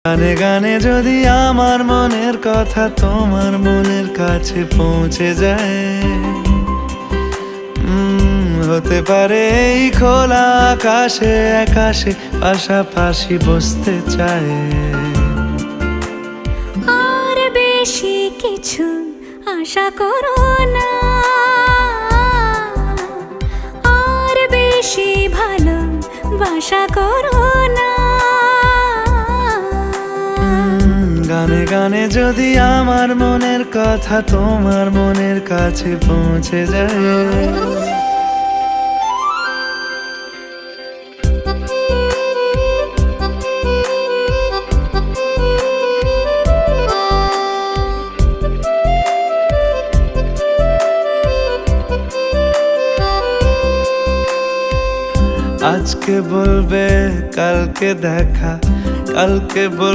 গানে গানে যদি আমার মনের কথা তোমার মনের কাছে পৌঁছে যায়, হতে পারে এই খোলা আকাশে আকাশে পাশাপাশি বসতে চায়। আর বেশি কিছু আশা করো না, আর বেশি ভালোবাসা করো না। গানে গানে যদি আমার মনের কথা তোমার মনের কাছে পৌঁছে যায়। আজকে বলবে কালকে দেখা, কালকে বলবে